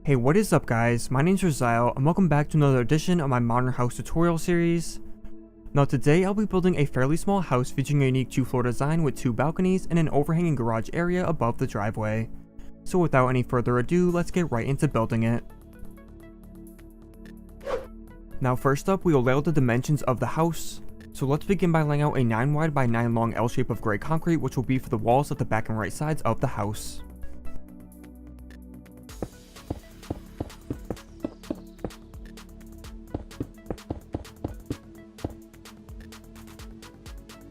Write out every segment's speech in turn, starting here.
Hey, what is up guys? My name's Raziel and welcome back to another edition of my Modern House tutorial series. Now today I'll be building a fairly small house featuring a unique 2-floor design with 2 balconies and an overhanging garage area above the driveway. So without any further ado, let's get right into building it. Now first up, we will lay out the dimensions of the house. So let's begin by laying out a 9 wide by 9 long L shape of gray concrete, which will be for the walls at the back and right sides of the house.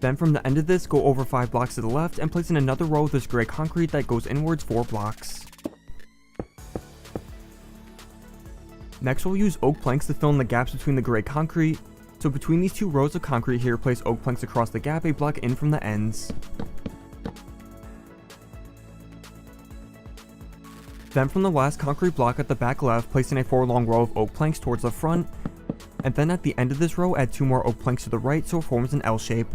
Then from the end of this, go over 5 blocks to the left and place in another row of this gray concrete that goes inwards 4 blocks. Next we'll use oak planks to fill in the gaps between the gray concrete. So between these 2 rows of concrete here, place oak planks across the gap a block in from the ends. Then from the last concrete block at the back left, place in a 4 long row of oak planks towards the front. And then at the end of this row, add 2 more oak planks to the right so it forms an L shape.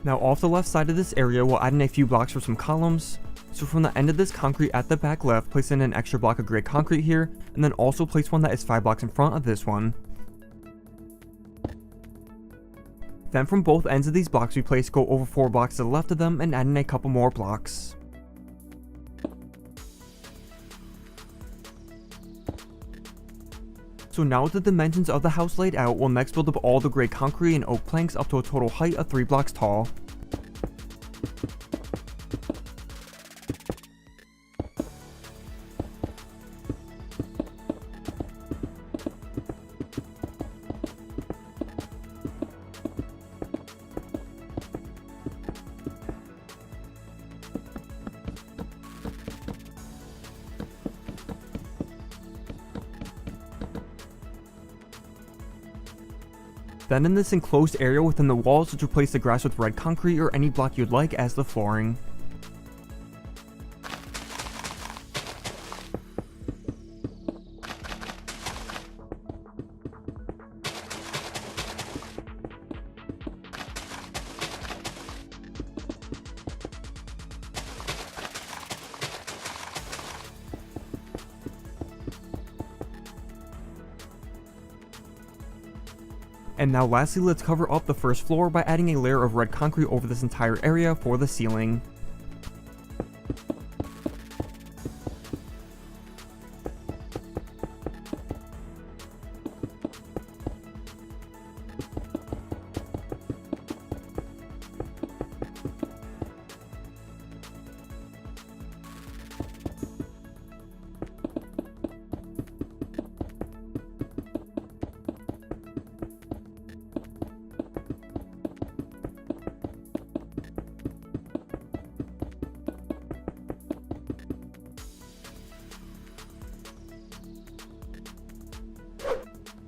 Now off the left side of this area, we'll add in a few blocks for some columns. So from the end of this concrete at the back left, place in an extra block of gray concrete here, and then also place one that is 5 blocks in front of this one. Then from both ends of these blocks we place go over 4 blocks to the left of them and add in a couple more blocks. So now with the dimensions of the house laid out, we'll next build up all the gray concrete and oak planks up to a total height of 3 blocks tall. Then in this enclosed area within the walls, just replace the grass with red concrete or any block you'd like as the flooring. And now lastly, let's cover up the first floor by adding a layer of red concrete over this entire area for the ceiling.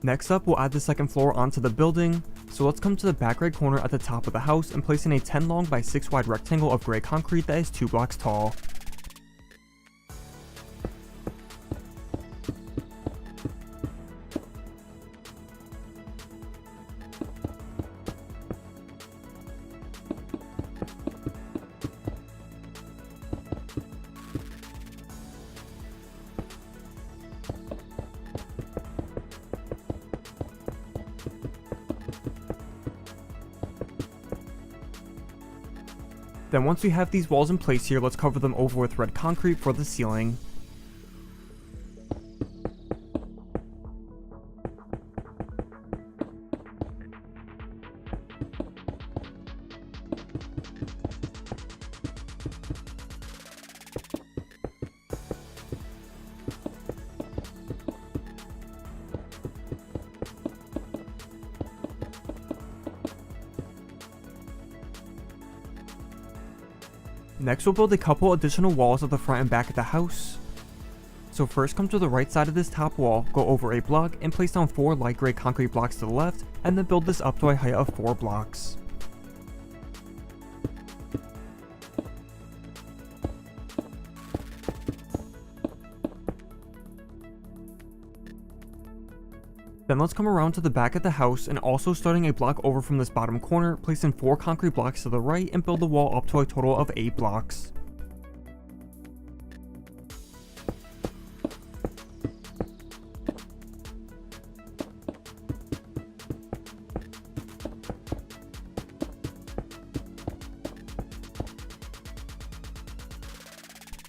Next up, we'll add the second floor onto the building. So let's come to the back right corner at the top of the house and place in a 10 long by 6 wide rectangle of gray concrete that is 2 blocks tall. Then once we have these walls in place here, let's cover them over with red concrete for the ceiling. Next we'll build a couple additional walls at the front and back of the house. So first come to the right side of this top wall, go over a block and place down 4 light gray concrete blocks to the left, and then build this up to a height of 4 blocks. Then let's come around to the back of the house and also starting a block over from this bottom corner, place in 4 concrete blocks to the right and build the wall up to a total of 8 blocks.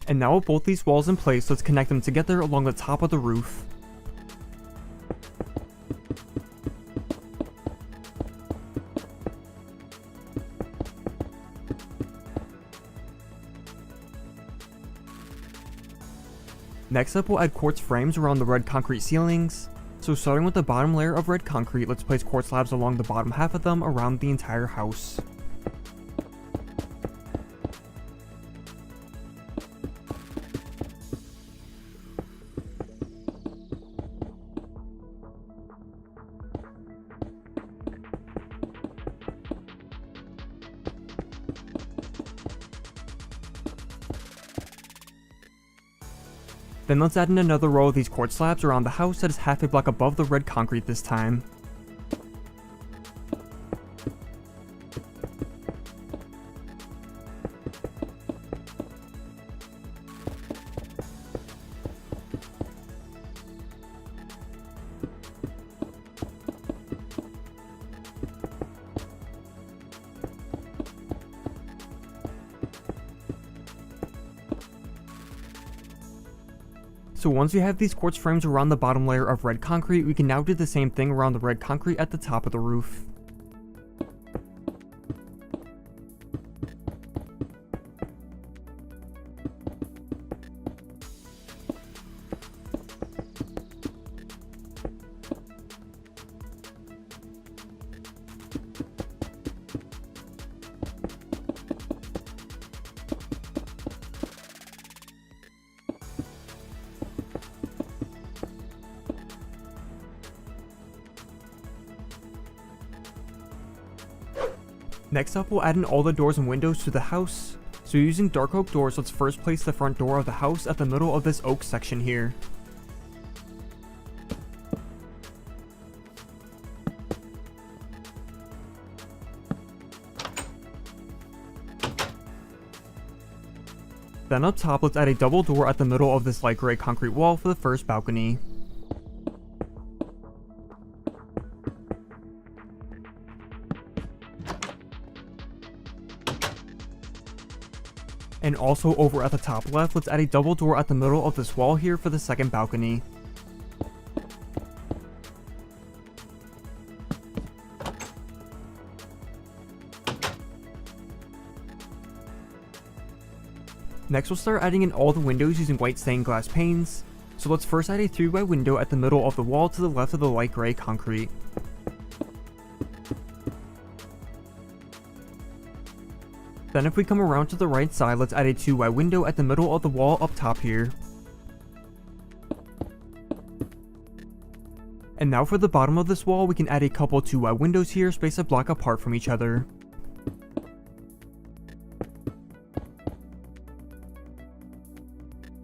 And now with both these walls in place, let's connect them together along the top of the roof. Next up, we'll add quartz frames around the red concrete ceilings. So starting with the bottom layer of red concrete, let's place quartz slabs along the bottom half of them around the entire house. Then let's add in another row of these quartz slabs around the house that is half a block above the red concrete this time. So once we have these quartz frames around the bottom layer of red concrete, we can now do the same thing around the red concrete at the top of the roof. Next up, we'll add in all the doors and windows to the house. So using dark oak doors, let's first place the front door of the house at the middle of this oak section here. Then up top, let's add a double door at the middle of this light gray concrete wall for the first balcony. And also over at the top left, let's add a double door at the middle of this wall here for the second balcony. Next, we'll start adding in all the windows using white stained glass panes. So let's first add a 3-way window at the middle of the wall to the left of the light gray concrete. Then if we come around to the right side, let's add a 2-way window at the middle of the wall up top here. And now for the bottom of this wall, we can add a couple 2-way windows here spaced a block apart from each other.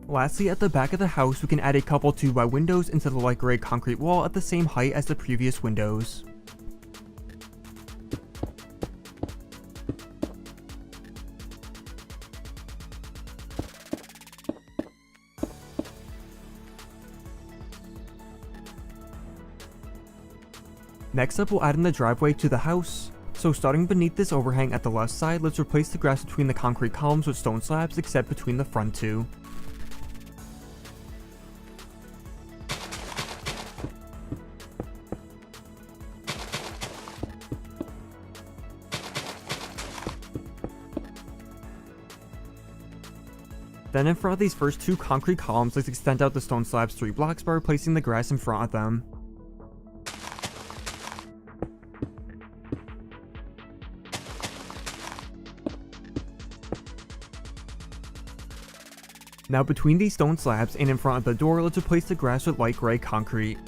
Lastly, at the back of the house, we can add a couple 2-way windows into the light gray concrete wall at the same height as the previous windows. Next up, we'll add in the driveway to the house. So starting beneath this overhang at the left side, let's replace the grass between the concrete columns with stone slabs except between the front two. Then in front of these first two concrete columns, let's extend out the stone slabs 3 blocks by replacing the grass in front of them. Now between these stone slabs and in front of the door, let's replace the grass with light gray concrete.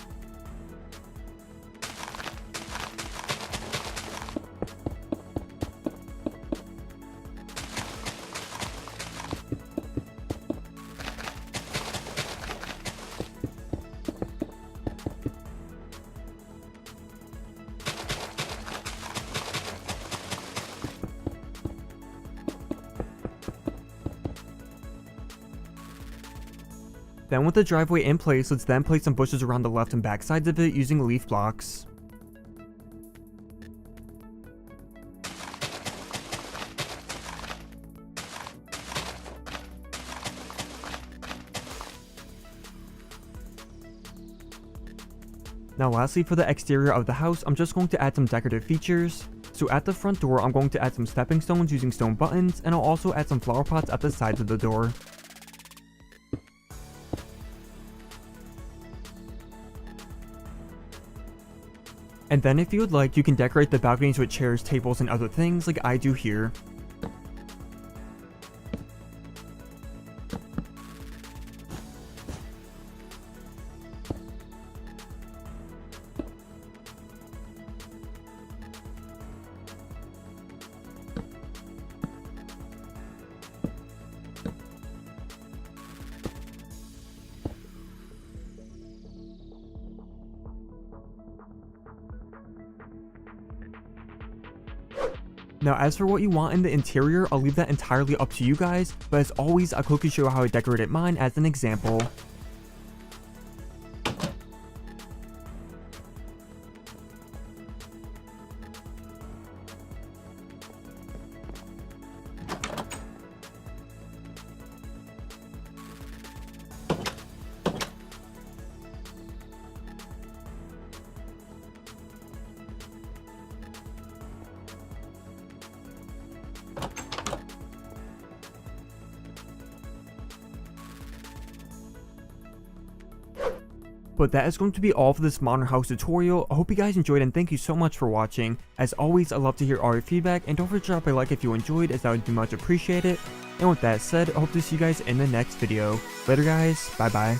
Then with the driveway in place, let's then place some bushes around the left and back sides of it using leaf blocks. Now lastly, for the exterior of the house, I'm just going to add some decorative features. So at the front door, I'm going to add some stepping stones using stone buttons, and I'll also add some flower pots at the sides of the door. And then if you would like, you can decorate the balconies with chairs, tables, and other things like I do here. Now as for what you want in the interior, I'll leave that entirely up to you guys, but as always, I'll quickly show you how I decorated mine as an example. But that is going to be all for this modern house tutorial. I hope you guys enjoyed and thank you so much for watching. As always, I love to hear all your feedback and don't forget to drop a like if you enjoyed, as that would be much appreciated. And with that said, I hope to see you guys in the next video. Later guys, bye bye.